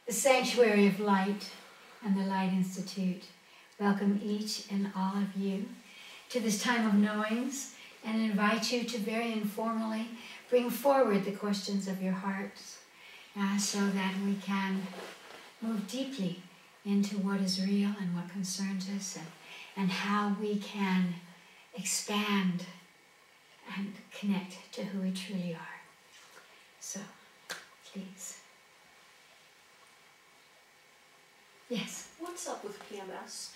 The Sanctuary of Light and the Light Institute welcome each and all of you to this time of knowings and invite you to very informally bring forward the questions of your hearts so that we can move deeply into what is real and what concerns us and how we can expand and connect to who we truly are. So, please. Yes? What's up with PMS?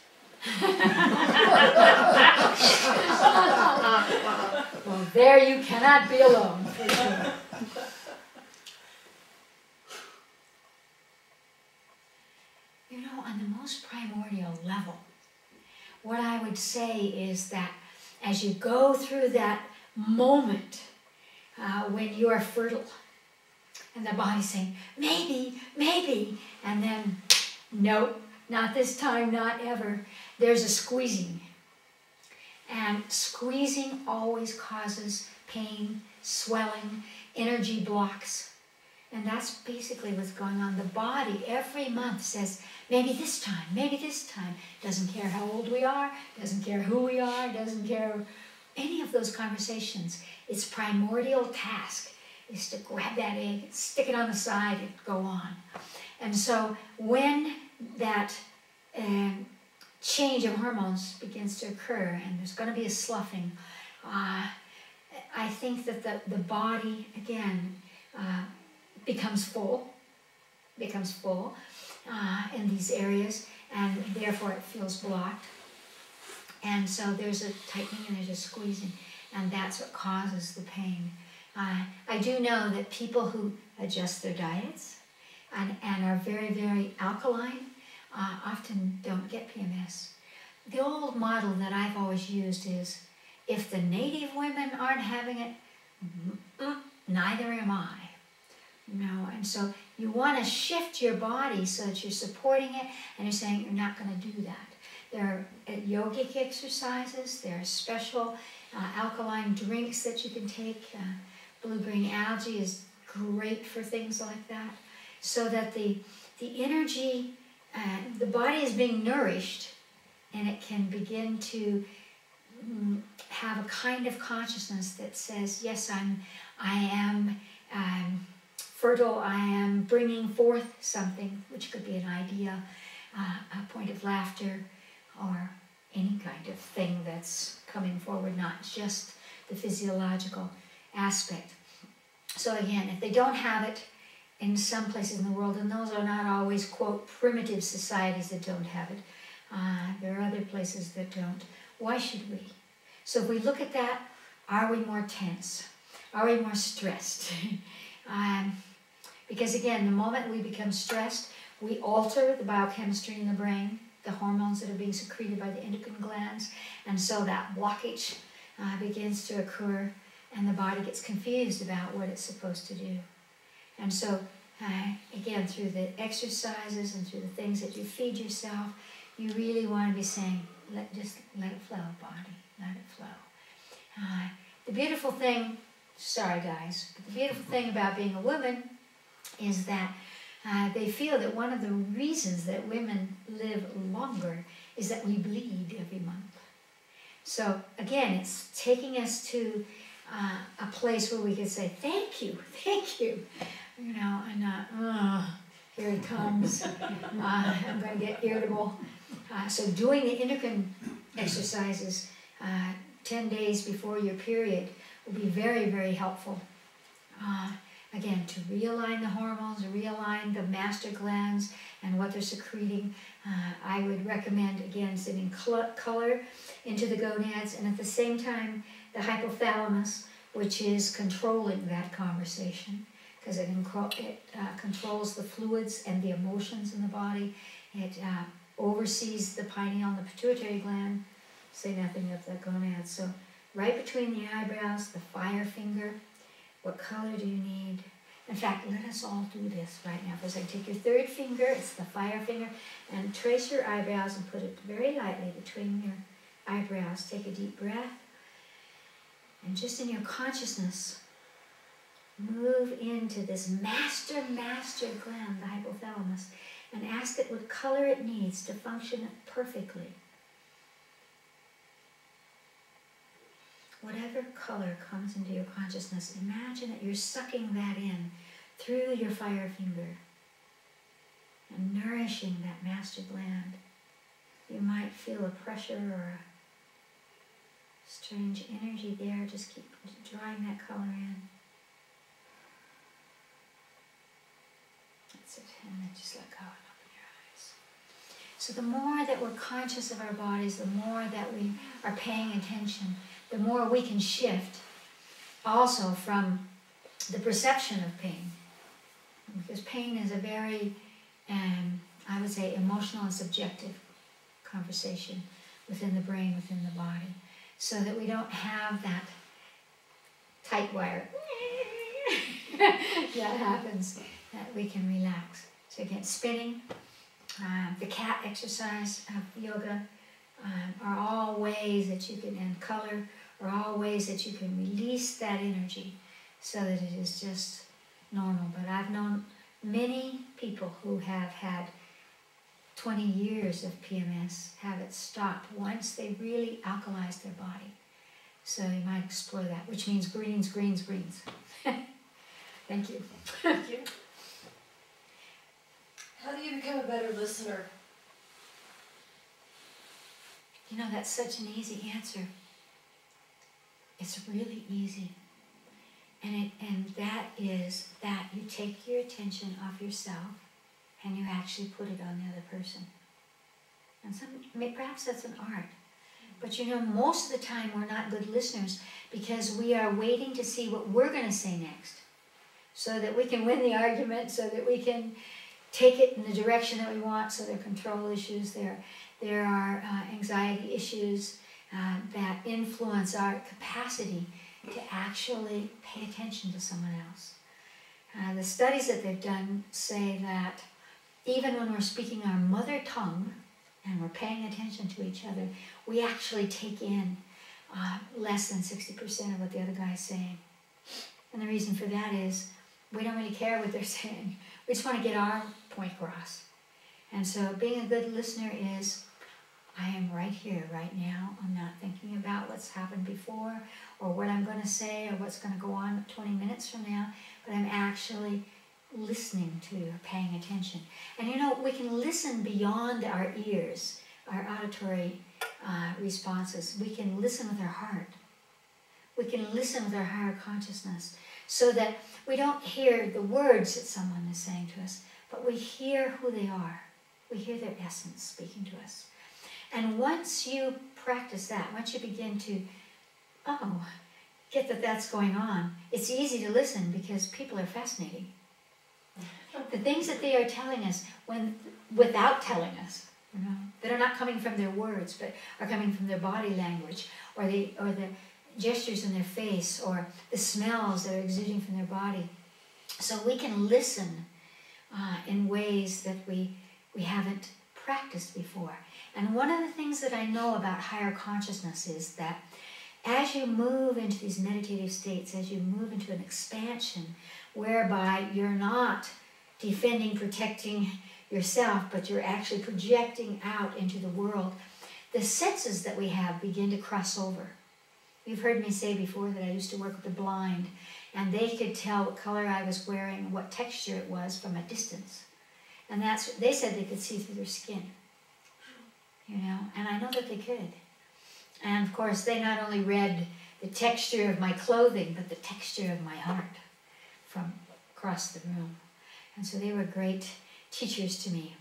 Well, there you cannot be alone, for sure. You know, on the most primordial level, what I would say is that as you go through that moment when you are fertile, and the body's saying, maybe, maybe, and then, nope, not this time, not ever. There's a squeezing. And squeezing always causes pain, swelling, energy blocks. And that's basically what's going on. The body every month says, maybe this time, maybe this time. Doesn't care how old we are, doesn't care who we are, doesn't care any of those conversations. Its primordial task is to grab that egg, stick it on the side, and go on. And so when that change of hormones begins to occur, and there's going to be a sloughing, I think that the body, again, becomes full in these areas, and therefore it feels blocked. And so there's a tightening and there's a squeezing, and that's what causes the pain. I do know that people who adjust their diets and are very, very alkaline often don't get PMS. The old model that I've always used is, if the native women aren't having it, neither am I. No, and so you want to shift your body so that you're supporting it, and you're saying you're not going to do that. There are yogic exercises, there are special alkaline drinks that you can take. Blue-green algae is great for things like that, so that the energy, the body is being nourished, and it can begin to have a kind of consciousness that says, yes, I am fertile, I am bringing forth something, which could be an idea, a point of laughter, or any kind of thing that's coming forward, not just the physiological aspect. So again, if they don't have it in some places in the world, and those are not always, quote, primitive societies that don't have it, there are other places that don't. Why should we? So if we look at that, are we more tense? Are we more stressed? Because again, the moment we become stressed, we alter the biochemistry in the brain, the hormones that are being secreted by the endocrine glands, and so that blockage begins to occur, and the body gets confused about what it's supposed to do. And so, again, through the exercises and through the things that you feed yourself, you really want to be saying, just let it flow, body, let it flow. The beautiful thing, sorry guys, but the beautiful thing about being a woman is that they feel that one of the reasons that women live longer is that we bleed every month. So again, it's taking us to a place where we can say, thank you, you know, and not, here it comes, I'm going to get irritable. So doing the endocrine exercises 10 days before your period will be very, very helpful. Again, to realign the hormones, realign the master glands and what they're secreting. I would recommend, again, sending color into the gonads, and at the same time, the hypothalamus, which is controlling that conversation, because it controls the fluids and the emotions in the body. It oversees the pineal and the pituitary gland, say nothing of the gonads. So right between the eyebrows, the fire finger. What color do you need? In fact, let us all do this right now. First, take your third finger, it's the fire finger, and trace your eyebrows and put it very lightly between your eyebrows. Take a deep breath. And just in your consciousness, move into this master gland, the hypothalamus, and ask it what color it needs to function perfectly. Whatever color comes into your consciousness, imagine that you're sucking that in through your fire finger and nourishing that master gland. You might feel a pressure or a strange energy there. Just keep drawing that color in. That's it. And then just let go and open your eyes. So the more that we're conscious of our bodies, the more that we are paying attention, the more we can shift also from the perception of pain. Because pain is a very, I would say, emotional and subjective conversation within the brain, within the body. So that we don't have that tight wire that happens, that we can relax. So again, spinning, the cat exercise of yoga are all ways that you can, and color, are all ways that you can release that energy so that it is just normal. But I've known many people who have had 20 years of PMS have it stop once they really alkalize their body. So you might explore that, which means greens. Thank you. Thank you. How do you become a better listener? You know, that's such an easy answer. It's really easy. And that is that you take your attention off yourself and you actually put it on the other person. And perhaps that's an art. But you know, most of the time we're not good listeners because we are waiting to see what we're going to say next so that we can win the argument, so that we can take it in the direction that we want. So there are control issues, there are anxiety issues that influence our capacity to actually pay attention to someone else. The studies that they've done say that even when we're speaking our mother tongue and we're paying attention to each other, we actually take in less than 60% of what the other guy is saying. And the reason for that is we don't really care what they're saying. We just want to get our point across. And so being a good listener is, I am right here, right now. I'm not thinking about what's happened before or what I'm going to say or what's going to go on 20 minutes from now, but I'm actually listening to or paying attention. And you know, we can listen beyond our ears, our auditory responses. We can listen with our heart. We can listen with our higher consciousness so that we don't hear the words that someone is saying to us, but we hear who they are. We hear their essence speaking to us. And once you practice that, once you begin to, get that that's going on, it's easy to listen because people are fascinating. The things that they are telling us without telling us, you know, that are not coming from their words, but are coming from their body language, or the gestures in their face, or the smells that are exuding from their body. So we can listen in ways that we haven't practiced before. And one of the things that I know about higher consciousness is that as you move into these meditative states, as you move into an expansion whereby you're not defending, protecting yourself, but you're actually projecting out into the world, the senses that we have begin to cross over. You've heard me say before that I used to work with the blind, and they could tell what color I was wearing and what texture it was from a distance. And they said they could see through their skin. You know, and I know that they could. And of course, they not only read the texture of my clothing, but the texture of my heart from across the room. And so they were great teachers to me.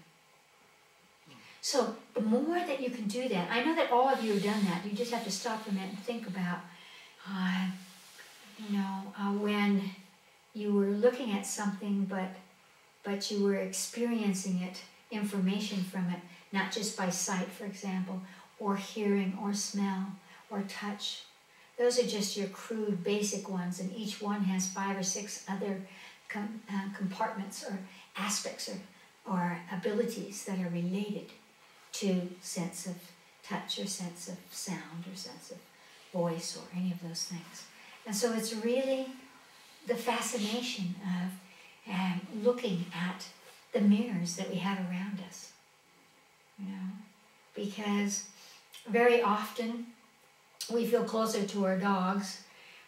So the more that you can do that, I know that all of you have done that. You just have to stop for a minute and think about, when you were looking at something, but you were experiencing it, information from it, not just by sight, for example, or hearing, or smell, or touch. Those are just your crude, basic ones, and each one has 5 or 6 other compartments or aspects or abilities that are related to sense of touch or sense of sound or sense of voice or any of those things. And so it's really the fascination of looking at the mirrors that we have around us. You know, because very often we feel closer to our dogs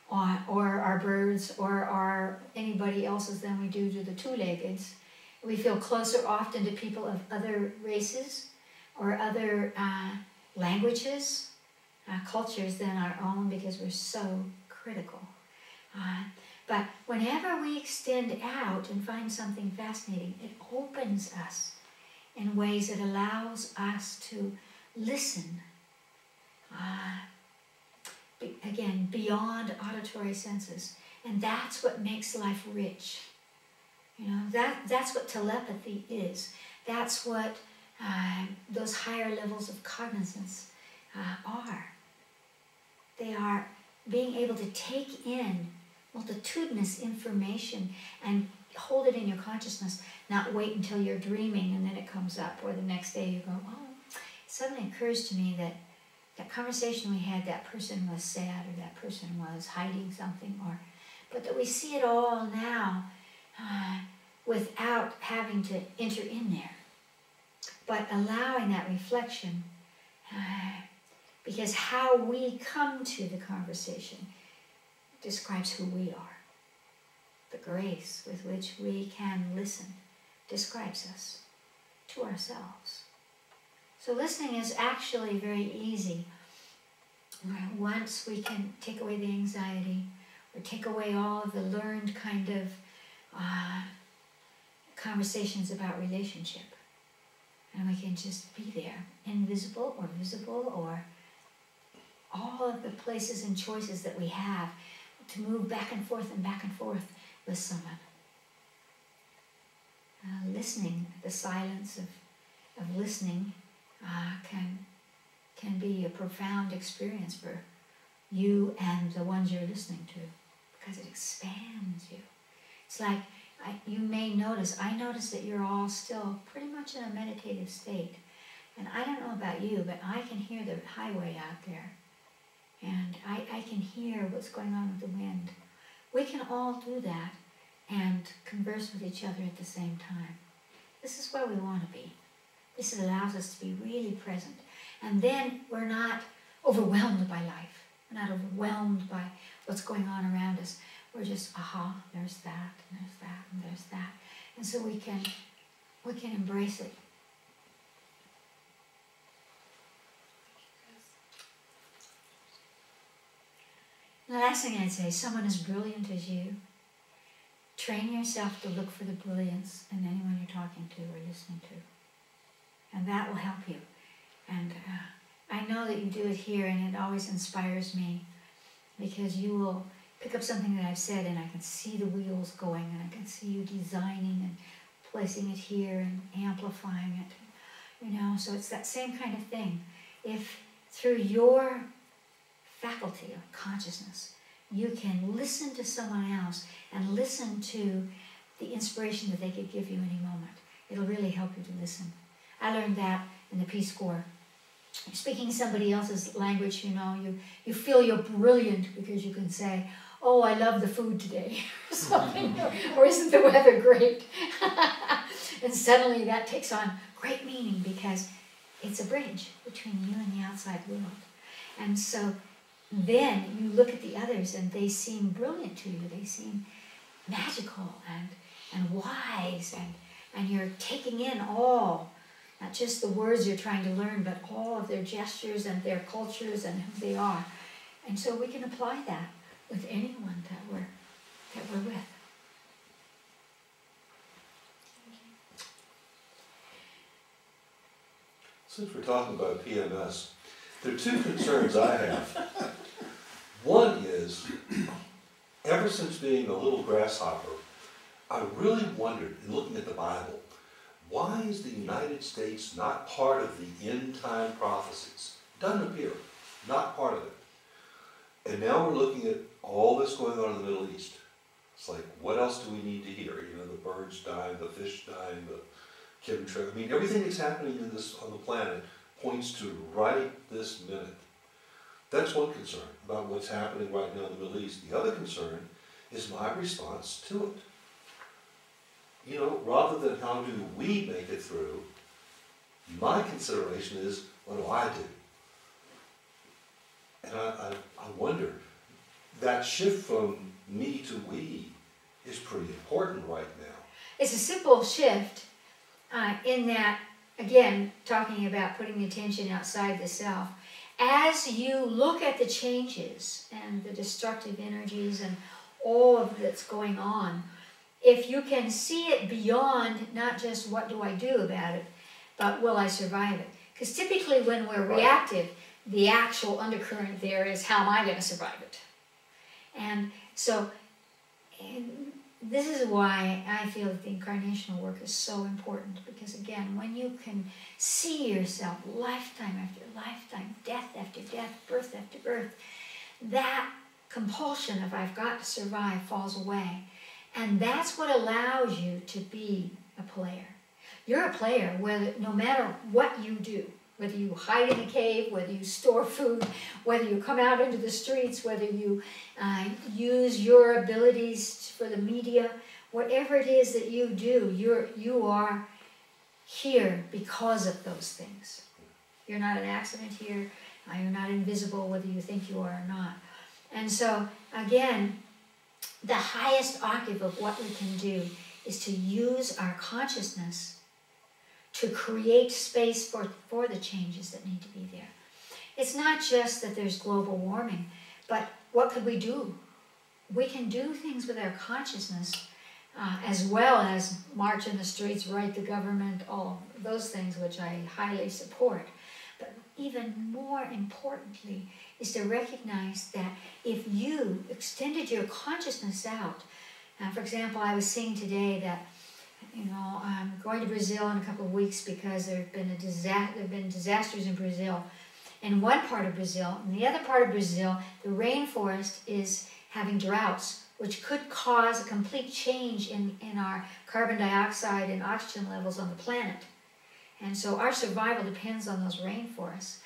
or our birds or anybody else's than we do to the two-leggeds. We feel closer often to people of other races or other languages, cultures than our own, because we're so critical. But whenever we extend out and find something fascinating, it opens us in ways that allows us to listen, again, beyond auditory senses. And that's what makes life rich. You know, that's what telepathy is. That's what those higher levels of cognizance are. They are being able to take in multitudinous information and hold it in your consciousness, not wait until you're dreaming and then it comes up, or the next day you go, oh, it suddenly occurs to me that that conversation we had, that person was sad or that person was hiding something, but that we see it all now without having to enter in there, but allowing that reflection, because how we come to the conversation describes who we are. The grace with which we can listen describes us to ourselves. So listening is actually very easy. Once we can take away the anxiety or take away all of the learned kind of conversations about relationship. And we can just be there, invisible or visible, or all of the places and choices that we have to move back and forth with someone. Listening, the silence of listening can be a profound experience for you and the ones you're listening to, because it expands you. It's like, you may notice, I notice that you're all still pretty much in a meditative state. And I don't know about you, but I can hear the highway out there. And I can hear what's going on with the wind. We can all do that and converse with each other at the same time. This is where we want to be. This allows us to be really present. And then we're not overwhelmed by life. We're not overwhelmed by what's going on around us. We're just, aha, there's that, and there's that, and there's that. And so we can embrace it. The last thing I'd say, someone as brilliant as you, train yourself to look for the brilliance in anyone you're talking to or listening to. And that will help you. And I know that you do it here, and it always inspires me, because you will pick up something that I've said and I can see the wheels going, and I can see you designing and placing it here and amplifying it. You know, so it's that same kind of thing. If through your faculty of consciousness, you can listen to someone else and listen to the inspiration that they could give you any moment, it'll really help you to listen. I learned that in the Peace Corps. Speaking somebody else's language, you know, you feel you're brilliant because you can say, oh, I love the food today, or something, or isn't the weather great? And suddenly that takes on great meaning, because it's a bridge between you and the outside world. And so then you look at the others and they seem brilliant to you. They seem magical and wise, and you're taking in all, not just the words you're trying to learn, but all of their gestures and their cultures and who they are. And so we can apply that with anyone that we're with. Since we're talking about PMS, there are two concerns I have. One is, ever since being a little grasshopper, I really wondered, in looking at the Bible, why is the United States not part of the end-time prophecies? Doesn't appear, not part of it. And now we're looking at all this going on in the Middle East. It's like, what else do we need to hear? You know, the birds dying, the fish dying, the chemtrails. I mean, everything that's happening in this on the planet points to right this minute. That's one concern about what's happening right now in the Middle East. The other concern is my response to it. You know, rather than how do we make it through, my consideration is, what do I do? And I wonder, that shift from me to we is pretty important right now. It's a simple shift in that, again, talking about putting the attention outside the self. As you look at the changes and the destructive energies and all of that's going on, if you can see it beyond not just what do I do about it, but will I survive it? Because typically when we're reactive, the actual undercurrent there is how am I going to survive it? And so this is why I feel that the incarnational work is so important, because again, when you can see yourself lifetime after lifetime, death after death, birth after birth, that compulsion of I've got to survive falls away. And that's what allows you to be a player. You're a player whether, no matter what you do, whether you hide in a cave, whether you store food, whether you come out into the streets, whether you use your abilities for the media, whatever it is that you do, you are here because of those things. You're not an accident here. You're not invisible whether you think you are or not. And so, again, the highest octave of what we can do is to use our consciousness to create space for the changes that need to be there. It's not just that there's global warming, but what could we do? We can do things with our consciousness as well as march in the streets, write the government, all those things which I highly support. But even more importantly is to recognize that if you extended your consciousness out, for example, I was seeing today that I'm going to Brazil in a couple of weeks because there have been disasters in Brazil. In one part of Brazil, in the other part of Brazil, the rainforest is having droughts, which could cause a complete change in our carbon dioxide and oxygen levels on the planet. And so our survival depends on those rainforests.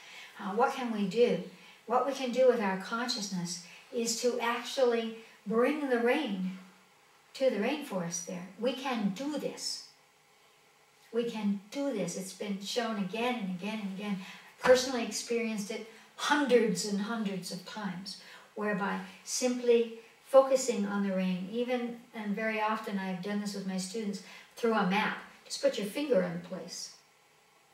What can we do? What we can do with our consciousness is to actually bring the rain to the rainforest there. We can do this. We can do this. It's been shown again and again and again. I personally experienced it hundreds and hundreds of times, whereby simply focusing on the rain, even, and very often I've done this with my students, through a map. Just put your finger on the place.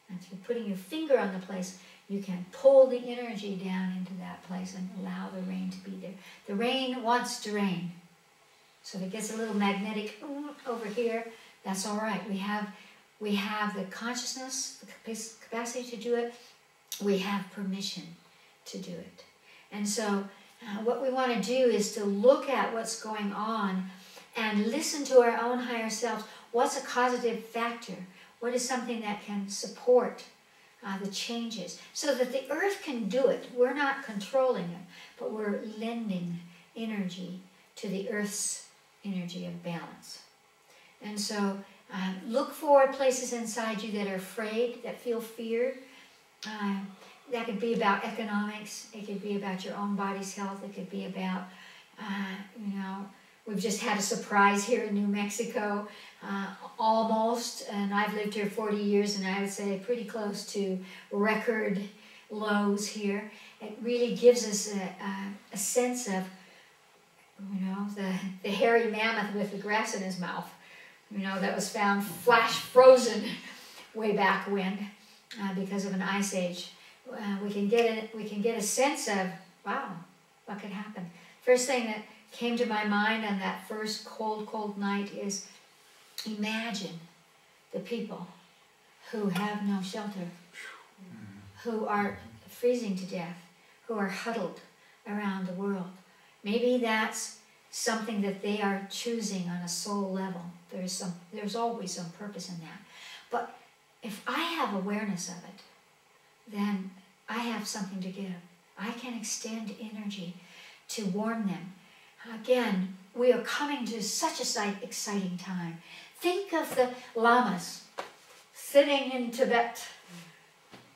And through putting your finger on the place, you can pull the energy down into that place and allow the rain to be there. The rain wants to rain. So if it gets a little magnetic over here, that's all right. We have the consciousness, the capacity to do it. We have permission to do it. And so what we want to do is to look at what's going on and listen to our own higher selves. What's a causative factor? What is something that can support the changes so that the earth can do it? We're not controlling it, but we're lending energy to the earth's energy of balance. And so look for places inside you that are afraid, that feel fear. That could be about economics. It could be about your own body's health. It could be about, we've just had a surprise here in New Mexico, almost, and I've lived here 40 years, and I would say pretty close to record lows here. It really gives us a sense of, the hairy mammoth with the grass in his mouth, that was found flash frozen way back when because of an ice age. We can get a sense of, wow, what could happen. First thing that came to my mind on that first cold night is imagine the people who have no shelter, who are freezing to death, who are huddled around the world. Maybe that's something that they are choosing on a soul level. There's always some purpose in that. But if I have awareness of it, then I have something to give. I can extend energy to warm them. Again, we are coming to such an exciting time. Think of the lamas sitting in Tibet,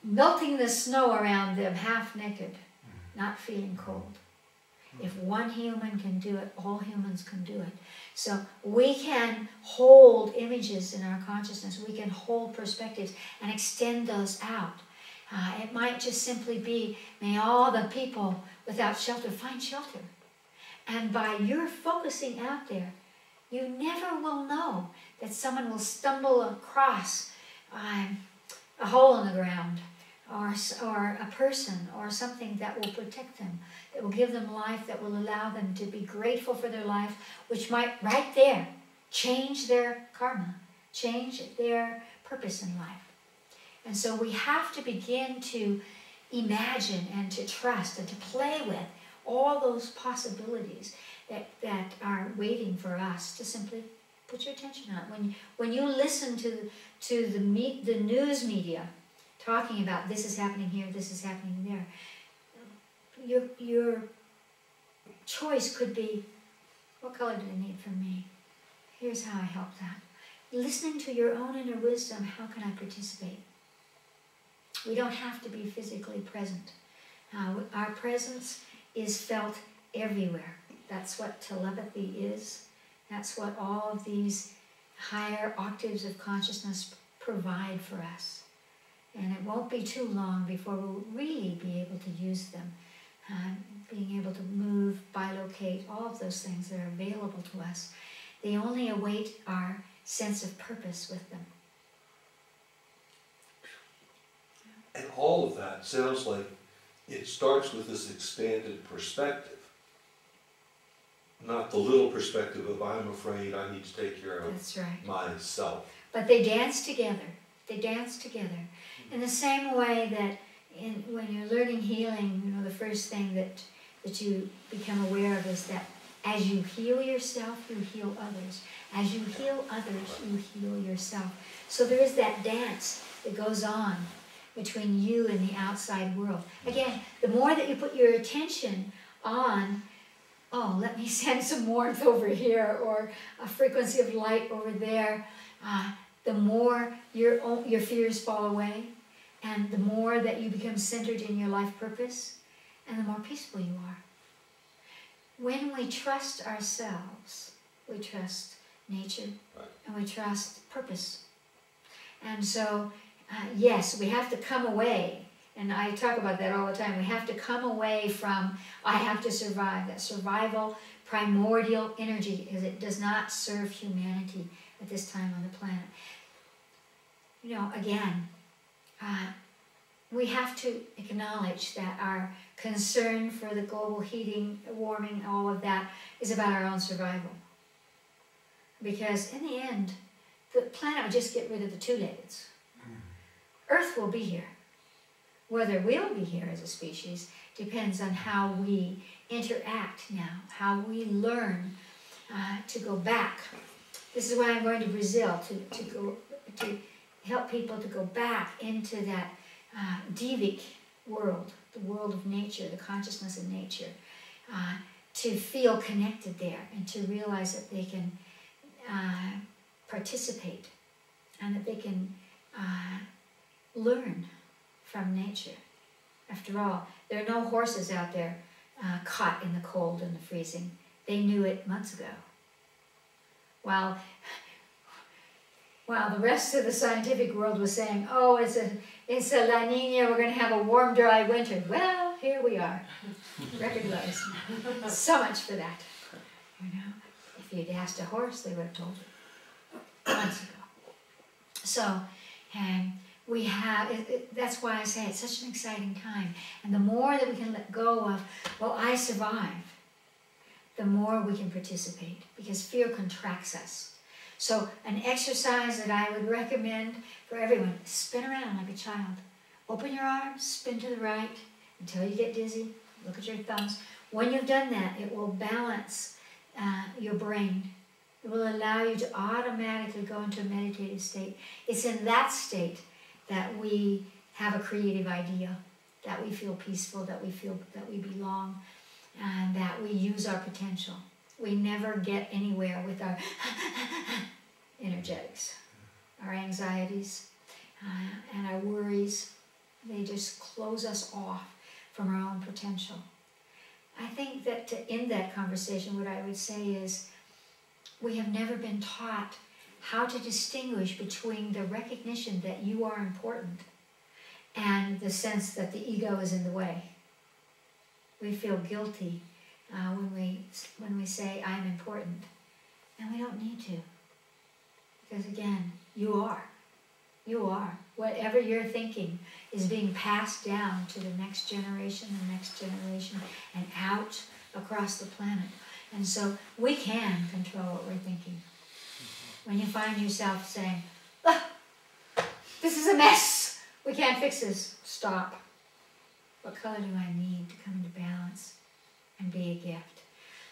melting the snow around them, half naked, not feeling cold. If one human can do it, all humans can do it. So we can hold images in our consciousness, we can hold perspectives and extend those out. It might just simply be, may all the people without shelter find shelter. And by your focusing out there, you never will know that someone will stumble across a hole in the ground, or a person, or something that will protect them, that will give them life, that will allow them to be grateful for their life, which might right there change their karma, change their purpose in life. And so we have to begin to imagine and to trust and to play with all those possibilities that are waiting for us to simply put your attention on. When you listen to the news media talking about this is happening here, this is happening there, your choice could be, what color do they need from me? Here's how I help that. Listening to your own inner wisdom, how can I participate? We don't have to be physically present. Our presence is felt everywhere. That's what telepathy is. That's what all of these higher octaves of consciousness provide for us. And it won't be too long before we'll really be able to use them. Being able to move, bilocate, all of those things that are available to us. They only await our sense of purpose with them. And all of that sounds like it starts with this expanded perspective. Not the little perspective of I'm afraid I need to take care of That's right. myself. But they dance together. They dance together. In the same way that when you're learning healing, the first thing that you become aware of is that as you heal yourself, you heal others. As you heal others, you heal yourself. So there is that dance that goes on between you and the outside world. Again, the more that you put your attention on, oh, let me send some warmth over here, or a frequency of light over there, the more your fears fall away, and the more that you become centered in your life purpose, and the more peaceful you are. When we trust ourselves, we trust nature, and we trust purpose. And so, yes, we have to come away, and I talk about that all the time, we have to come away from, I have to survive, that survival primordial energy, because it does not serve humanity at this time on the planet. Again, we have to acknowledge that our concern for the global heating, warming, all of that is about our own survival. Because in the end, the planet will just get rid of the two-leggeds. Earth will be here. Whether we'll be here as a species depends on how we interact now, how we learn to go back. This is why I'm going to Brazil, to help people to go back into that Devic world, the world of nature, the consciousness of nature, to feel connected there and to realize that they can participate and that they can learn from nature. After all, there are no horses out there caught in the cold and the freezing. They knew it months ago. While the rest of the scientific world was saying, oh, it's a La Nina, we're going to have a warm, dry winter. Well, here we are. Record lows. So much for that. If you'd asked a horse, they would have told you months ago. So, we have, that's why I say it's such an exciting time. And the more that we can let go of, well, I survive, the more we can participate, because fear contracts us. So an exercise that I would recommend for everyone, spin around like a child. Open your arms, spin to the right until you get dizzy. Look at your thumbs. When you've done that, it will balance your brain. It will allow you to automatically go into a meditative state. It's in that state that we have a creative idea, that we feel peaceful, that we feel that we belong, and that we use our potential. We never get anywhere with our energetics, our anxieties, and our worries. They just close us off from our own potential. I think that to end that conversation, what I would say is we have never been taught how to distinguish between the recognition that you are important and the sense that the ego is in the way. We feel guilty when we say I'm important, and we don't need to, because again, you are. You are. Whatever you're thinking is being passed down to the next generation, and out across the planet. And so we can control what we're thinking. When you find yourself saying, "Ah, this is a mess, we can't fix this," stop. What color do I need to come into balance and be a gift?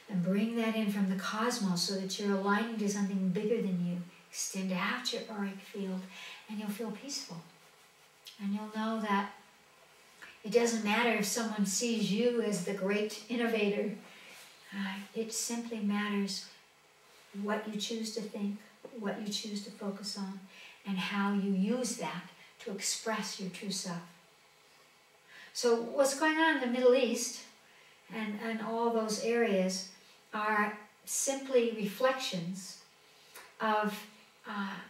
And bring that in from the cosmos so that you're aligning to something bigger than you. Extend out your auric field and you'll feel peaceful. And you'll know that it doesn't matter if someone sees you as the great innovator. It simply matters what you choose to think, what you choose to focus on, and how you use that to express your true self. So what's going on in the Middle East and all those areas are simply reflections of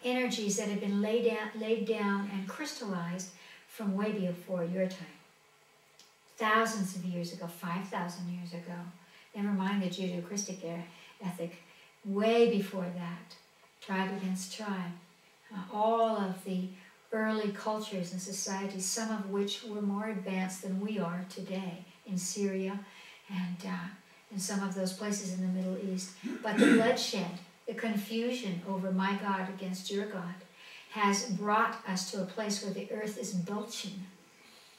energies that have been laid down and crystallized from way before your time. Thousands of years ago, 5,000 years ago, never mind the Judeo-Christic ethic, way before that, tribe against tribe, all of the early cultures and societies, some of which were more advanced than we are today in Syria and in some of those places in the Middle East. But the bloodshed, the confusion over my God against your God, has brought us to a place where the earth is belching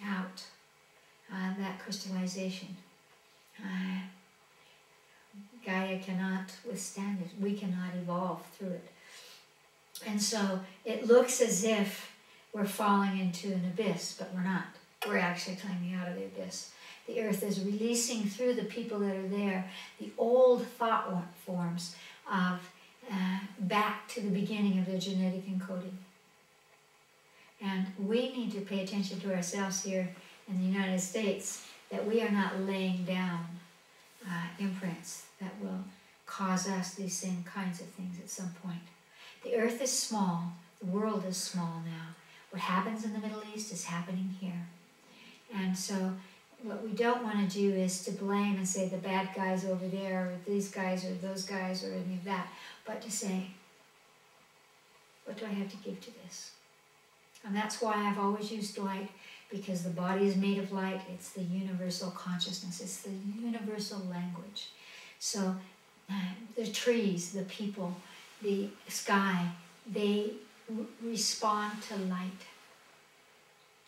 out that crystallization. Gaia cannot withstand it. We cannot evolve through it. And so it looks as if we're falling into an abyss, but we're not. We're actually climbing out of the abyss. The earth is releasing through the people that are there the old thought forms of back to the beginning of their genetic encoding. And we need to pay attention to ourselves here in the United States, that we are not laying down imprints that will cause us these same kinds of things at some point. The earth is small, the world is small now. What happens in the Middle East is happening here. And so what we don't want to do is to blame and say the bad guys over there, or these guys, or those guys, or any of that, but to say, what do I have to give to this? And that's why I've always used light, because the body is made of light. It's the universal consciousness. It's the universal language. So the trees, the people, the sky, they respond to light.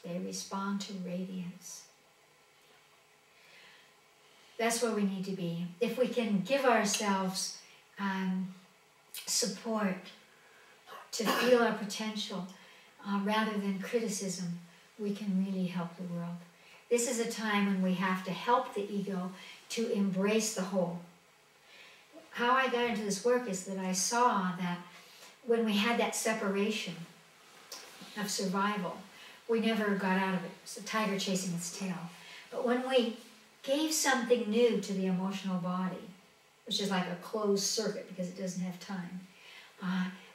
They respond to radiance. That's where we need to be. If we can give ourselves support to feel our potential rather than criticism, we can really help the world. This is a time when we have to help the ego to embrace the whole. How I got into this work is that I saw that when we had that separation of survival, we never got out of it. It's a tiger chasing its tail. But when we gave something new to the emotional body, which is like a closed circuit because it doesn't have time,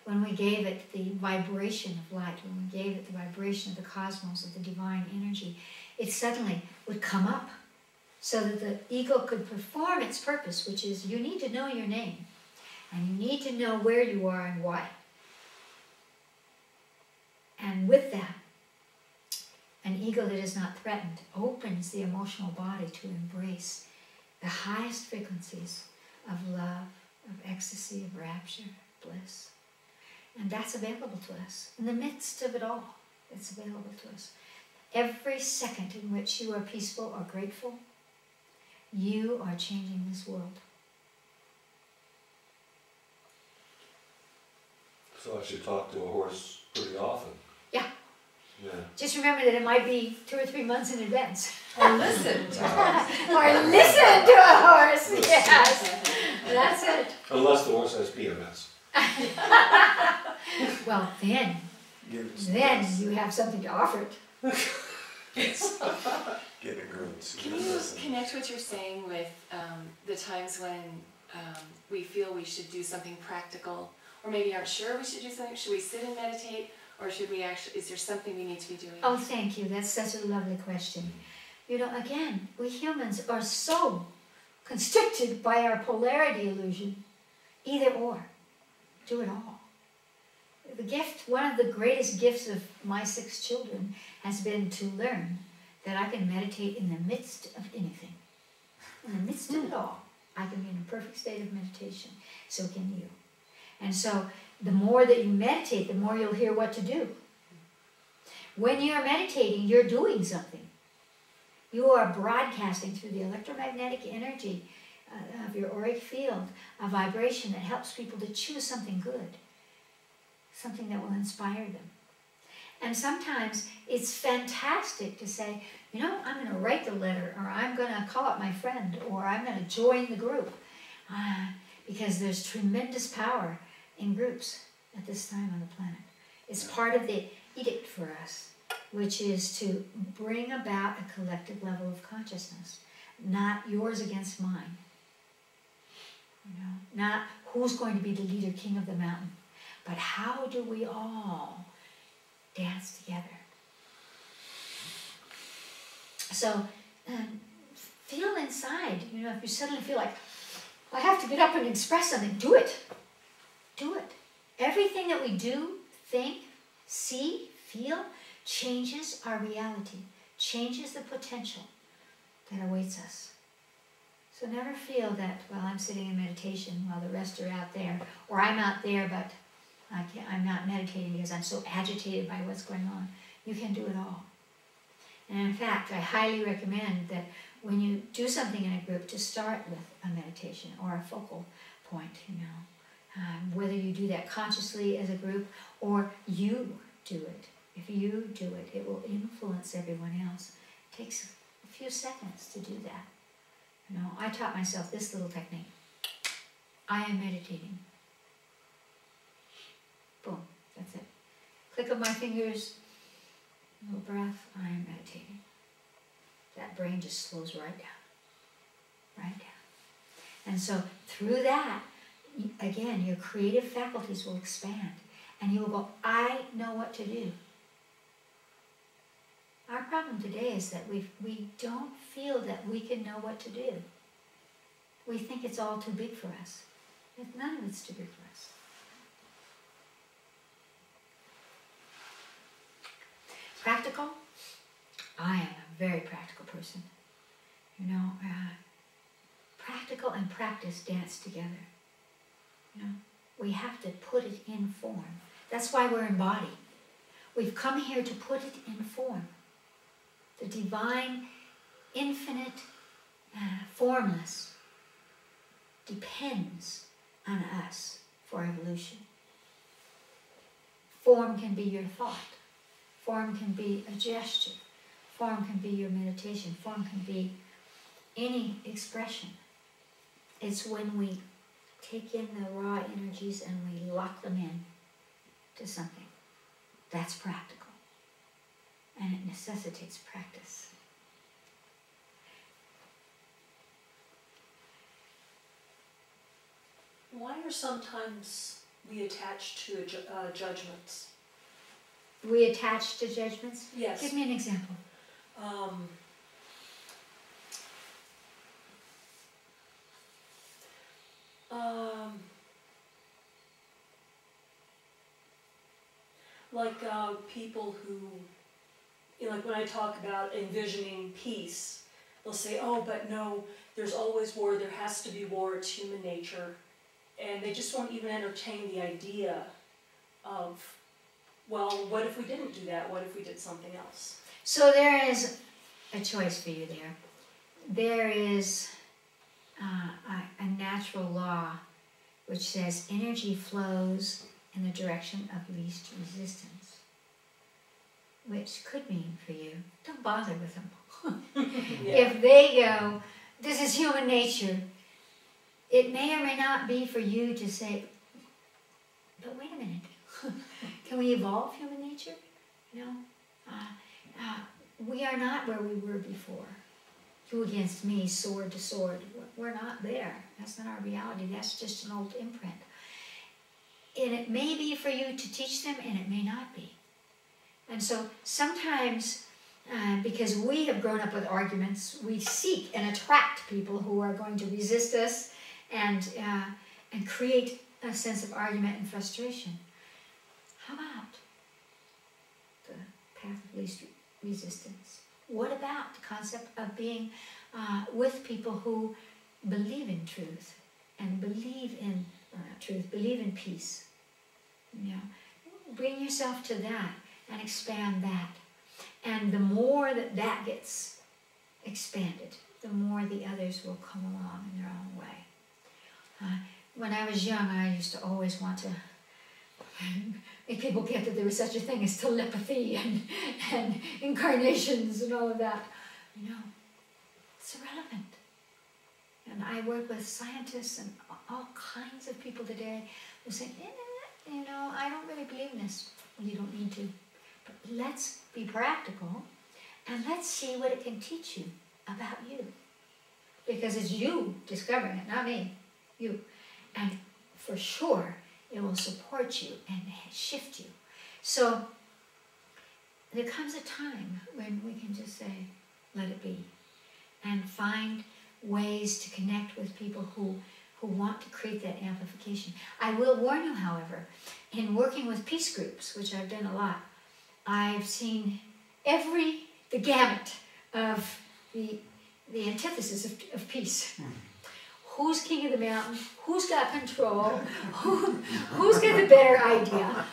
when we gave it the vibration of light, when we gave it the vibration of the cosmos, of the divine energy, it suddenly would come up so that the ego could perform its purpose, which is you need to know your name, and you need to know where you are and why. And with that, an ego that is not threatened opens the emotional body to embrace the highest frequencies of love, of ecstasy, of rapture, bliss. And that's available to us. In the midst of it all, it's available to us. Every second in which you are peaceful or grateful, you are changing this world. So I should talk to a horse pretty often. Yeah. Yeah. Just remember that it might be 2 or 3 months in advance. Or listen to us. Or listen to a horse. Listen. Yes. That's it. Unless the horse has PMS. Well, then you have something to offer it. Get a group. Can you connect what you're saying with the times when we feel we should do something practical, or maybe aren't sure we should do something? Should we sit and meditate, or should we actually, is there something we need to be doing? Oh, thank you. That's such a lovely question. You know, again, we humans are so constricted by our polarity illusion. Either or. Do it all. The gift, one of the greatest gifts of my 6 children has been to learn that I can meditate in the midst of anything. In the midst of it all, I can be in a perfect state of meditation. So can you. And so the more that you meditate, the more you'll hear what to do. When you're meditating, you're doing something. You are broadcasting through the electromagnetic energy of your auric field a vibration that helps people to choose something good, something that will inspire them. And sometimes it's fantastic to say, you know, I'm going to write the letter, or I'm going to call up my friend, or I'm going to join the group. Because there's tremendous power in groups at this time on the planet. It's part of the edict for us, which is to bring about a collective level of consciousness, not yours against mine. You know, not who's going to be the leader, king of the mountain, but how do we all dance together? So feel inside, you know, if you suddenly feel like, I have to get up and express something, do it. Do it. Everything that we do, think, see, feel, changes our reality, changes the potential that awaits us. So never feel that, well, I'm sitting in meditation while the rest are out there, or I'm out there, but I'm not meditating because I'm so agitated by what's going on. You can do it all. And in fact, I highly recommend that when you do something in a group, to start with a meditation or a focal point, you know. Whether you do that consciously as a group or you do it. If you do it, it will influence everyone else. It takes a few seconds to do that. You know, I taught myself this little technique. I am meditating. Boom, that's it. Click of my fingers, little breath, I am meditating. That brain just slows right down, right down. And so through that, again, your creative faculties will expand, and you will go, I know what to do. Our problem today is that we don't feel that we can know what to do. We think it's all too big for us. None of it's too big for us. Practical? I am a very practical person. You know, practical and practice dance together. You know, we have to put it in form. That's why we're in body. We've come here to put it in form. The divine, infinite, formless depends on us for evolution. Form can be your thought. Form can be a gesture. Form can be your meditation. Form can be any expression. It's when we take in the raw energies and we lock them in to something. That's practical. And it necessitates practice. Why are sometimes we attached to judgments? We attach to judgments? Yes. Give me an example. Like people who, you know, like when I talk about envisioning peace, they'll say, oh, but no, there's always war, there has to be war, it's human nature. And they just won't even entertain the idea of, well, what if we didn't do that? What if we did something else? So there is a choice for you there. There is a natural law which says energy flows in the direction of least resistance, which could mean for you, don't bother with them. Yeah. If they go, this is human nature, it may or may not be for you to say, but wait a minute, can we evolve human nature? You know, we are not where we were before. You against me, sword to sword. We're not there. That's not our reality. That's just an old imprint. And it may be for you to teach them, and it may not be. And so sometimes, because we have grown up with arguments, we seek and attract people who are going to resist us and create a sense of argument and frustration. How about the path of least resistance? What about the concept of being with people who believe in truth and believe in truth, believe in peace? You know, bring yourself to that and expand that. And the more that gets expanded, the more the others will come along in their own way. When I was young, I used to always want to make people get that there was such a thing as telepathy and incarnations and all of that. You know, it's irrelevant. And I work with scientists and all kinds of people today who say, you know, I don't really believe in this. Well, you don't need to. But let's be practical and let's see what it can teach you about you. Because it's you discovering it, not me, you. And for sure, it will support you and shift you. So there comes a time when we can just say, let it be, and find ways to connect with people who want to create that amplification. I will warn you, however, in working with peace groups, which I've done a lot, I've seen the gamut of the antithesis of peace. Who's king of the mountain? Who's got control? Who's got the better idea?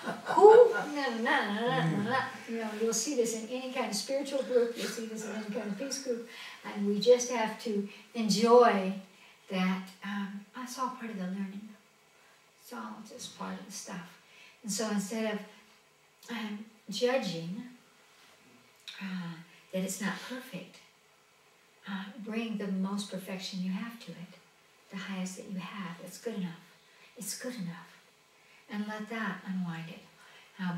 You know, you'll see this in any kind of spiritual group. You'll see this in any kind of peace group. And we just have to enjoy that. That's all part of the learning. It's all just part of the stuff. And so instead of judging that it's not perfect, bring the most perfection you have to it. The highest that you have. It's good enough. It's good enough. And let that unwind it.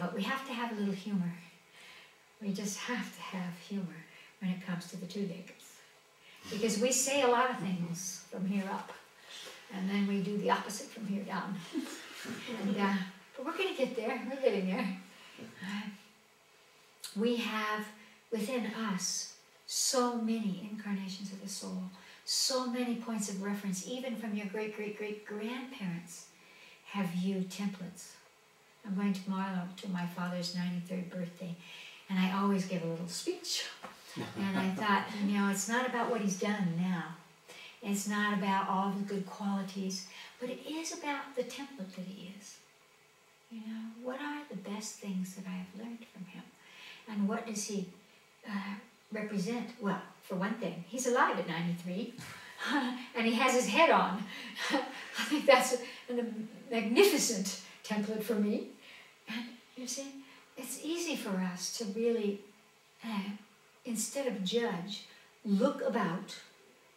But we have to have a little humor. We just have to have humor when it comes to the two nakeds. Because we say a lot of things from here up. And then we do the opposite from here down. And, but we're going to get there. We're getting there. We have within us so many incarnations of the soul. So many points of reference, even from your great-great-great-grandparents, have viewed templates. I'm going tomorrow to my father's 93rd birthday, and I always give a little speech. And I thought, you know, it's not about what he's done now. It's not about all the good qualities, but it is about the template that he is. You know, what are the best things that I have learned from him? And what does he represent? Well, for one thing, he's alive at 93, and he has his head on. I think that's a magnificent template for me. And you see, it's easy for us to really, instead of judge, look about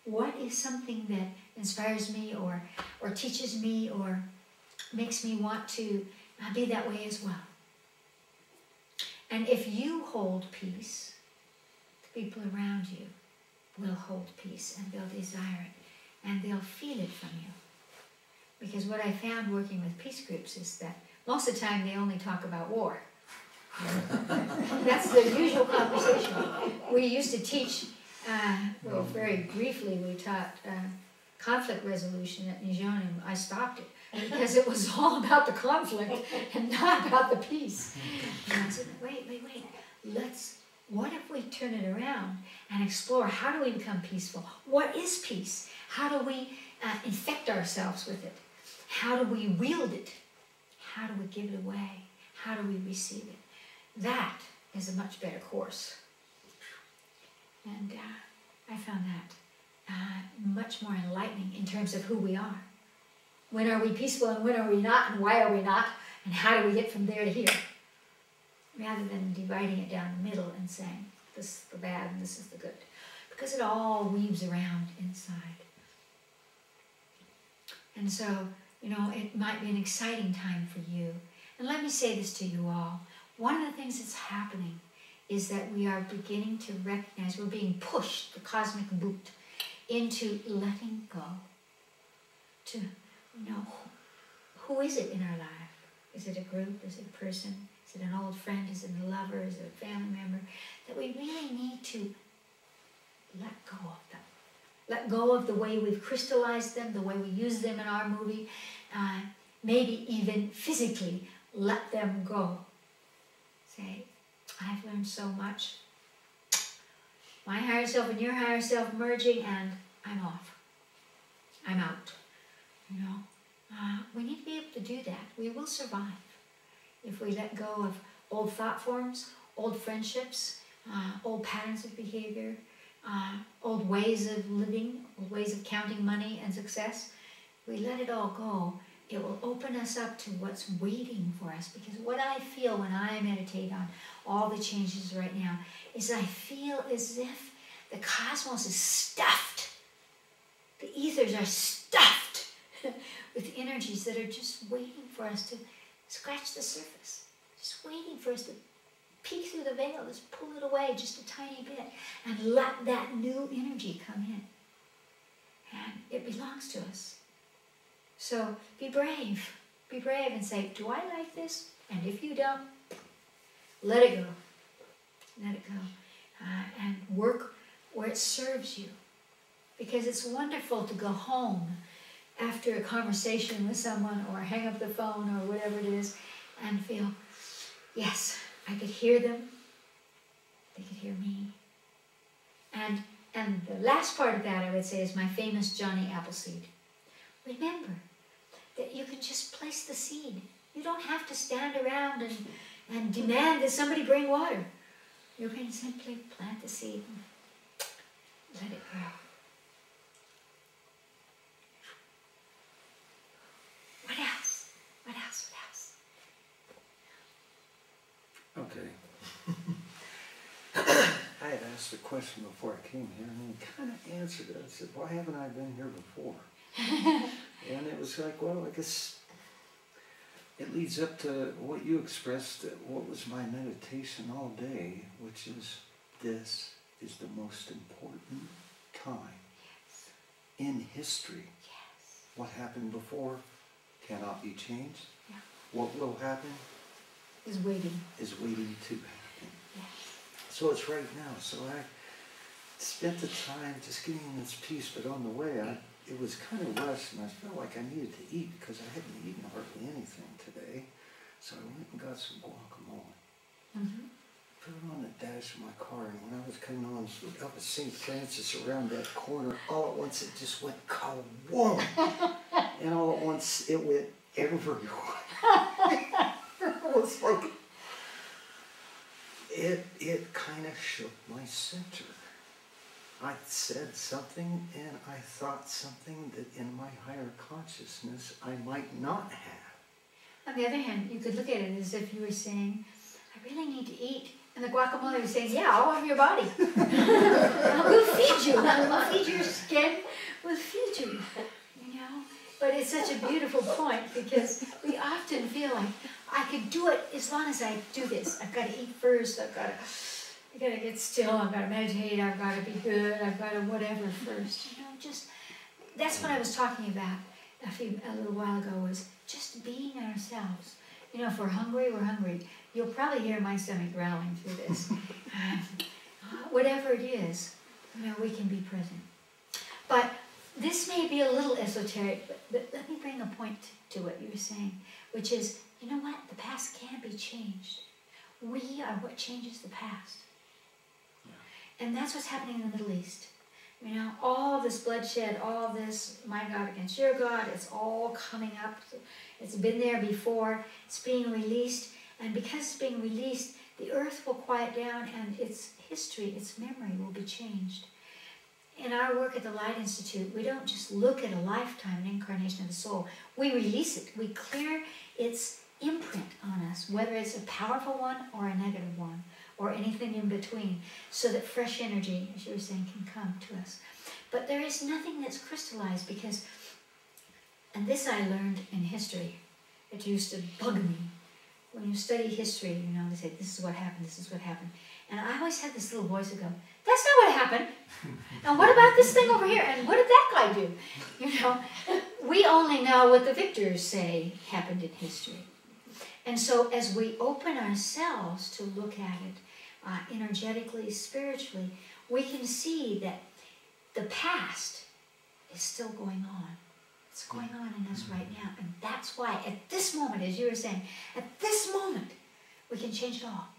what is something that inspires me or teaches me or makes me want to be that way as well. And if you hold peace, the people around you will hold peace and they'll desire it and they'll feel it from you. Because what I found working with peace groups is that most of the time they only talk about war. That's the usual conversation. We used to teach, well, very briefly we taught conflict resolution at Nijonim. I stopped it because it was all about the conflict and not about the peace. And I said, wait. What if we turn it around and explore how do we become peaceful? What is peace? How do we infect ourselves with it? How do we wield it? How do we give it away? How do we receive it? That is a much better course. And I found that much more enlightening in terms of who we are. When are we peaceful and when are we not, and why are we not, and how do we get from there to here? Rather than dividing it down the middle and saying, this is the bad and this is the good. Because it all weaves around inside. And so, you know, it might be an exciting time for you. And let me say this to you all. One of the things that's happening is that we are beginning to recognize we're being pushed, the cosmic boot, into letting go. To know who is it in our life? Is it a group? Is it a person? Is it an old friend? Is it a lover? Is it a family member? That we really need to let go of them. Let go of the way we've crystallized them, the way we use them in our movie. Maybe even physically let them go. Say, I've learned so much. My higher self and your higher self merging, and I'm off. I'm out. You know, we need to be able to do that. We will survive if we let go of old thought forms, old friendships, old patterns of behavior, old ways of living, old ways of counting money and success. We let it all go. It will open us up to what's waiting for us. Because what I feel when I meditate on all the changes right now is I feel as if the cosmos is stuffed. The ethers are stuffed with energies that are just waiting for us to scratch the surface. Just waiting for us to peek through the veil, just pull it away just a tiny bit and let that new energy come in. And it belongs to us. So be brave and say, do I like this? And if you don't, let it go. Let it go. And work where it serves you. Because it's wonderful to go home after a conversation with someone or hang up the phone or whatever it is and feel, yes, I could hear them. They could hear me. And the last part of that, I would say, is my famous Johnny Appleseed. Remember that you can just place the seed. You don't have to stand around and demand that somebody bring water. You can simply plant the seed and let it grow. What else? What else? What else? Okay. I had asked a question before I came here, and he kind of answered it. I said, why haven't I been here before? And it was like, well, I guess it leads up to what you expressed, what was my meditation all day, which is this is the most important time in history. Yes. What happened before cannot be changed. Yeah. What will happen Is waiting. is waiting to happen. Yes. So it's right now. So I spent the time just getting this peace, but on the way it was kind of rushed, and I felt like I needed to eat because I hadn't eaten hardly anything today. So I went and got some guacamole. Mm-hmm. Put it on the dash of my car, and when I was coming on up at St. Francis around that corner, all at once it just went kawoom! And all at once it went everywhere. It was like, it kind of shook my center. I said something and I thought something that in my higher consciousness I might not have. On the other hand, you could look at it as if you were saying, I really need to eat. And the guacamole was saying, yeah, I'll have your body. We'll feed you. We'll feed your skin. We'll feed you. You know? But it's such a beautiful point because we often feel like, I could do it as long as I do this. I've got to eat first. I've got to get still. I've got to meditate. I've got to be good. I've got to whatever first. You know, just, that's what I was talking about a little while ago, was just being ourselves. You know, if we're hungry, we're hungry. You'll probably hear my stomach growling through this. Whatever it is, you know, we can be present. But this may be a little esoteric, but let me bring a point to what you were saying, which is, you know what? The past can be changed. We are what changes the past. Yeah. And that's what's happening in the Middle East. You know, all this bloodshed, all this, my God against your God, it's all coming up. It's been there before. It's being released. And because it's being released, the earth will quiet down and its history, its memory will be changed. In our work at the Light Institute, we don't just look at a lifetime, an incarnation of the soul. We release it. We clear its imprint on us, whether it's a powerful one or a negative one, or anything in between, so that fresh energy, as you were saying, can come to us. But there is nothing that's crystallized because, and this I learned in history, it used to bug me. When you study history, you know, they say, this is what happened, And I always had this little voice that go, that's not what happened. And what about this thing over here? And what did that guy do? You know, we only know what the victors say happened in history. And so as we open ourselves to look at it energetically, spiritually, we can see that the past is still going on. It's going on in us right now. And that's why at this moment, as you were saying, at this moment, we can change it all.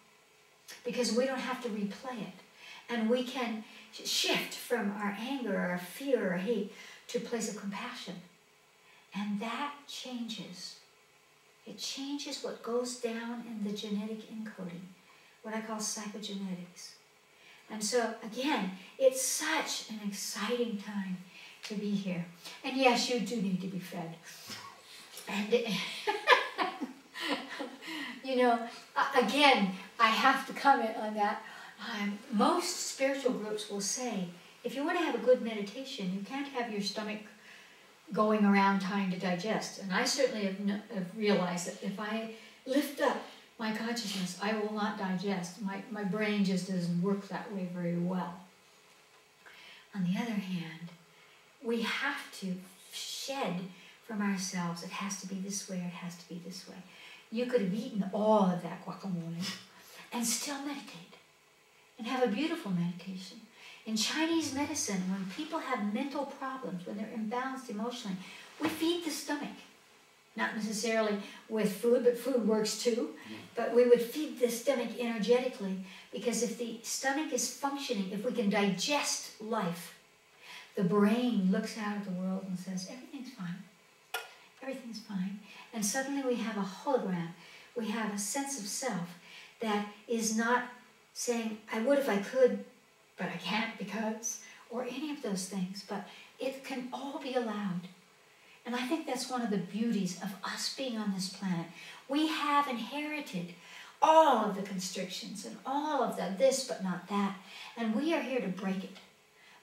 Because we don't have to replay it. And we can shift from our anger, our fear, or hate to a place of compassion. And that changes. It changes what goes down in the genetic encoding, what I call psychogenetics. And so, again, it's such an exciting time to be here. And yes, you do need to be fed. And, you know, again, I have to comment on that. Most spiritual groups will say, if you want to have a good meditation, you can't have your stomach going around trying to digest. And I certainly have realized that if I lift up my consciousness, I will not digest. My brain just doesn't work that way very well. On the other hand, we have to shed from ourselves, it has to be this way or it has to be this way. You could have eaten all of that guacamole and still meditate and have a beautiful meditation. In Chinese medicine, when people have mental problems, when they're imbalanced emotionally, we feed the stomach. Not necessarily with food, but food works too. But we would feed the stomach energetically, because if the stomach is functioning, if we can digest life, the brain looks out at the world and says, everything's fine. Everything's fine. And suddenly we have a hologram. We have a sense of self that is not saying, I would if I could, but I can't because, or any of those things. But it can all be allowed. And I think that's one of the beauties of us being on this planet. We have inherited all of the constrictions and all of the this but not that. And we are here to break it.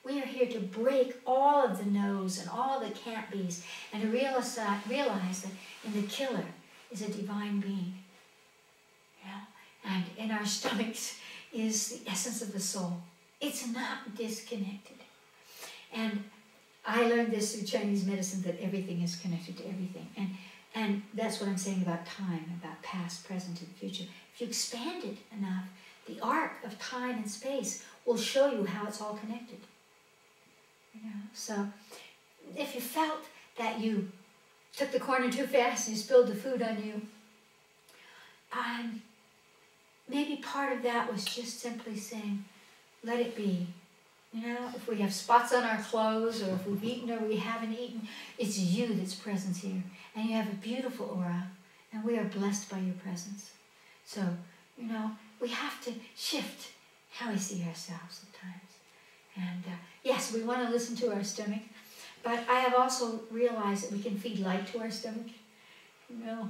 We are here to break all of the no's and all of the can't be's and to realize that in the killer is a divine being. You know? And in our stomachs is the essence of the soul. It's not disconnected. And I learned this through Chinese medicine, that everything is connected to everything. And that's what I'm saying about time, about past, present, and future. If you expand it enough, the arc of time and space will show you how it's all connected. You know? So if you felt that you took the corner too fast and you spilled the food on you, maybe part of that was just simply saying, let it be. You know, if we have spots on our clothes, or if we've eaten or we haven't eaten, it's you that's present here. And you have a beautiful aura, and we are blessed by your presence. So, you know, we have to shift how we see ourselves at times. And yes, we want to listen to our stomach, but I have also realized that we can feed light to our stomach. You know,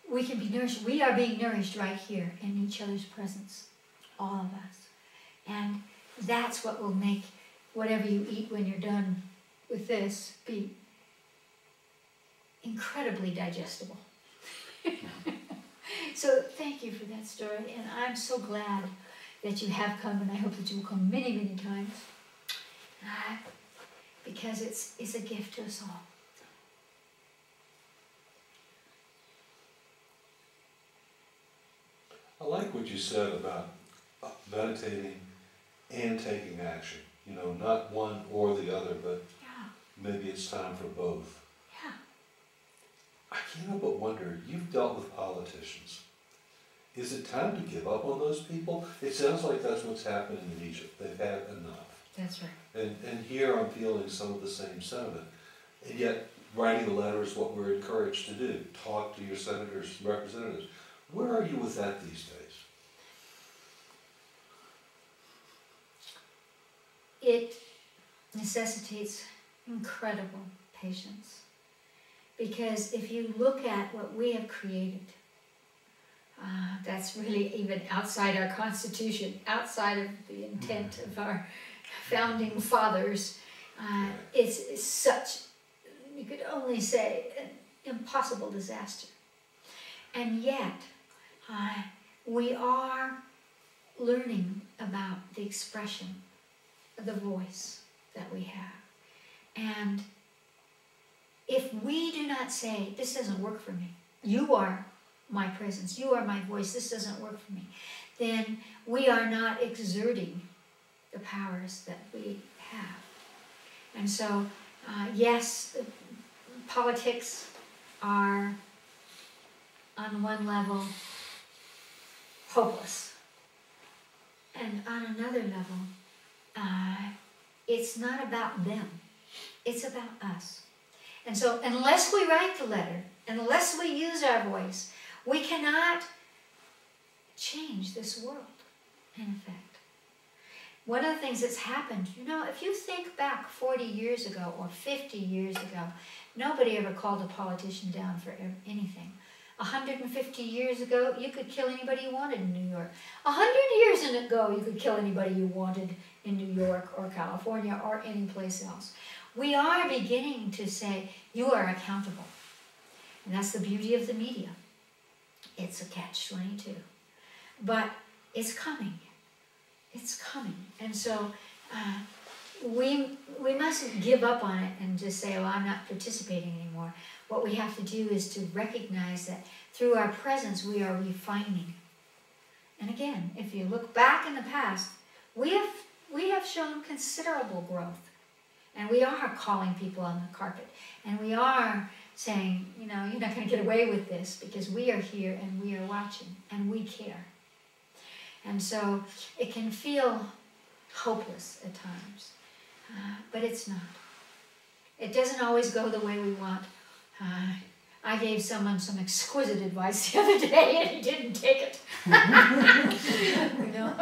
we can be nourished. We are being nourished right here in each other's presence, all of us. And that's what will make whatever you eat when you're done with this be incredibly digestible. So thank you for that story, and I'm so glad that you have come, and I hope that you will come many, many times, because it's a gift to us all. I like what you said about meditating and taking action. You know, not one or the other, but Yeah. maybe it's time for both. Yeah. I can't help but wonder, you've dealt with politicians. Is it time to give up on those people? It sounds like that's what's happening in Egypt. They've had enough. That's right. And here I'm feeling some of the same sentiment. And yet, writing a letter is what we're encouraged to do. Talk to your senators, representatives. Where are you with that these days? It necessitates incredible patience. Because if you look at what we have created, that's really even outside our Constitution, outside of the intent of our founding fathers. It's such, you could only say, an impossible disaster. And yet, we are learning about the expression, the voice that we have. And if we do not say, this doesn't work for me, you are my presence, you are my voice, this doesn't work for me, then we are not exerting the powers that we have. And so, yes, politics are, on one level, hopeless. And on another level, it's not about them. It's about us. And so unless we write the letter, unless we use our voice, we cannot change this world, in effect. One of the things that's happened, you know, if you think back 40 years ago or 50 years ago, nobody ever called a politician down for anything. 150 years ago, you could kill anybody you wanted in New York. 100 years ago, you could kill anybody you wanted in New York or California or any place else. We are beginning to say, you are accountable. And that's the beauty of the media. It's a catch-22. But it's coming. It's coming. And so we mustn't give up on it and just say, well, I'm not participating anymore. What we have to do is to recognize that through our presence, we are refining. And again, if you look back in the past, we have shown considerable growth. And we are calling people on the carpet. And we are saying, you know, you're not going to get away with this because we are here and we are watching and we care. And so it can feel hopeless at times, but it's not. It doesn't always go the way we want. I gave someone some exquisite advice the other day and he didn't take it. You know,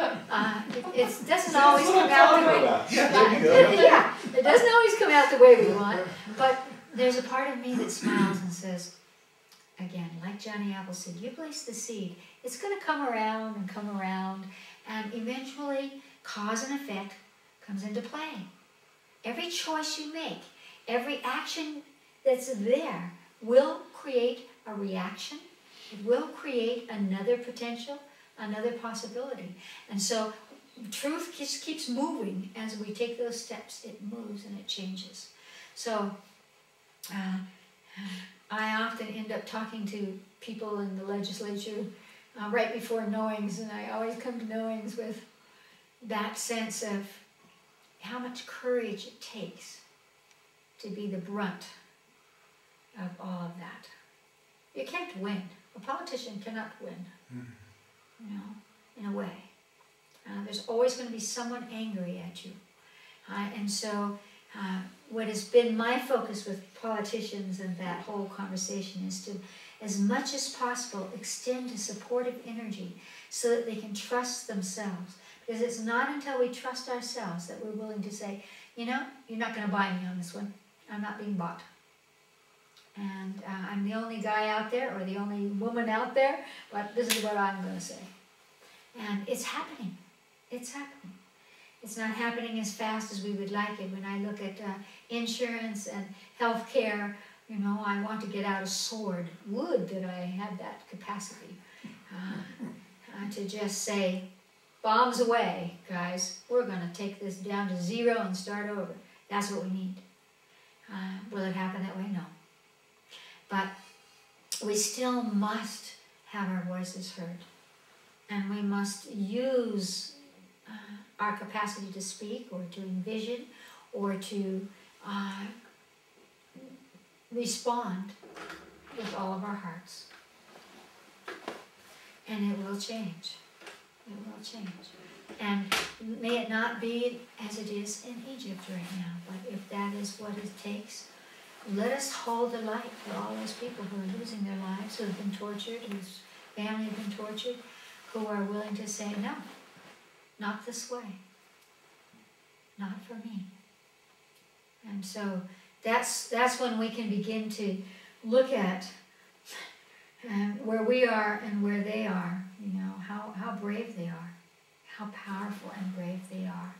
it doesn't always come out the way. Yeah, it doesn't always come out the way we want. But there's a part of me that smiles and says, again, like Johnny Apple said, you place the seed, it's going to come around, and eventually cause and effect comes into play. Every choice you make, every action that's there will create a reaction. It will create another potential, another possibility. And so truth just keeps moving as we take those steps. It moves and it changes. So I often end up talking to people in the legislature right before knowings, and I always come to knowings with that sense of how much courage it takes to be the brunt of all of that. You can't win. A politician cannot win, you know, in a way. There's always going to be someone angry at you. And so what has been my focus with politicians and that whole conversation is to, as much as possible, extend a supportive energy so that they can trust themselves. Because it's not until we trust ourselves that we're willing to say, you know, you're not going to buy me on this one. I'm not being bought. And I'm the only guy out there or the only woman out there, but this is what I'm going to say. And it's happening. It's happening. It's not happening as fast as we would like it. When I look at insurance and health care, you know, I want to get out a sword. Would that I had that capacity to just say, bombs away, guys. We're going to take this down to zero and start over. That's what we need. Will it happen that way? No. But we still must have our voices heard. And we must use our capacity to speak or to envision or to respond with all of our hearts. And it will change. It will change. And may it not be as it is in Egypt right now, but if that is what it takes, let us hold the light for all those people who are losing their lives, who have been tortured, whose family have been tortured, who are willing to say, no, not this way, not for me. And so that's when we can begin to look at where we are and where they are, you know, how brave they are, how powerful and brave they are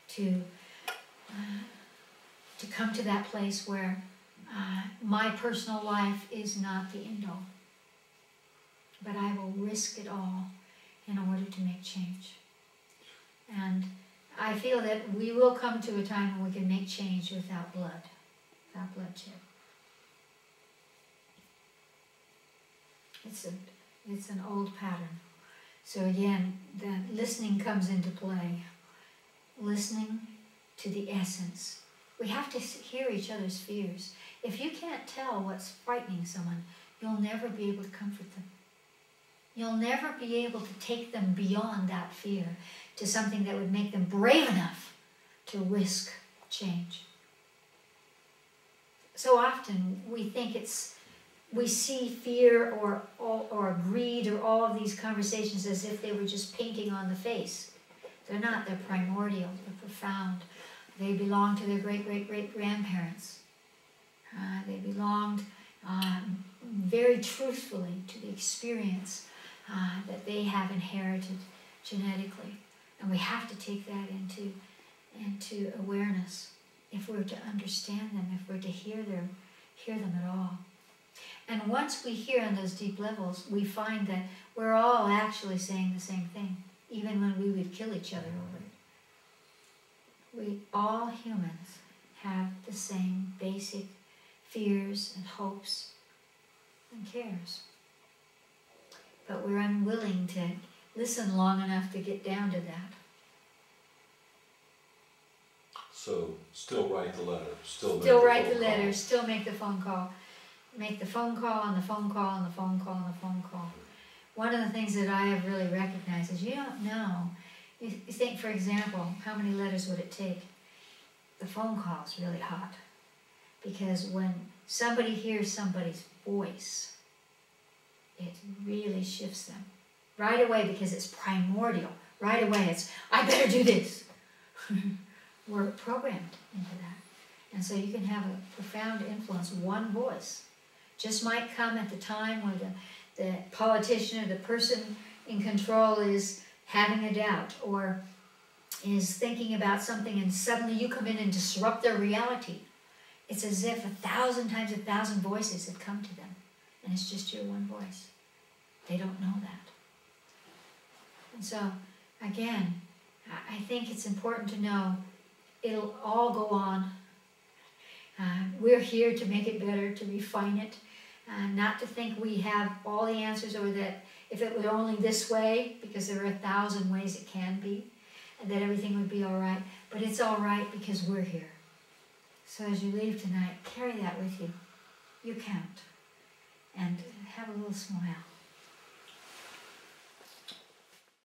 to come to that place where my personal life is not the end all, but I will risk it all in order to make change. I feel that we will come to a time when we can make change without blood, without bloodshed. It's an old pattern. So again, the listening comes into play. Listening to the essence. We have to hear each other's fears. If you can't tell what's frightening someone, you'll never be able to comfort them. You'll never be able to take them beyond that fear to something that would make them brave enough to risk change. So often we think we see fear or greed or all of these conversations as if they were just painting on the face. They're not. They're primordial. They're profound. They belong to their great-great-great-grandparents. They belonged very truthfully to the experience that they have inherited genetically. And we have to take that into awareness if we're to understand them, if we're to hear them at all. And once we hear on those deep levels, we find that we're all actually saying the same thing, even when we would kill each other over it. We, all humans, have the same basic fears and hopes and cares. But we're unwilling to listen long enough to get down to that. So, still write the letter, Still write the letter, still make the phone call. Make the phone call and the phone call and the phone call and the phone call. One of the things that I have really recognized is you don't know. You think, for example, how many letters would it take? The phone call is really hot. Because when somebody hears somebody's voice, it really shifts them. Right away, because it's primordial. Right away, it's, I better do this. We're programmed into that. And so you can have a profound influence. One voice just might come at the time when the politician or the person in control is having a doubt or is thinking about something, and suddenly you come in and disrupt their reality. It's as if 1,000 times 1,000 voices have come to them, and it's just your one voice. They don't know that. And so, again, I think it's important to know it'll all go on. We're here to make it better, to refine it, not to think we have all the answers, or that if it were only this way, because there are 1,000 ways it can be, and that everything would be all right. But it's all right because we're here. So as you leave tonight, carry that with you. You count. And have a little smile.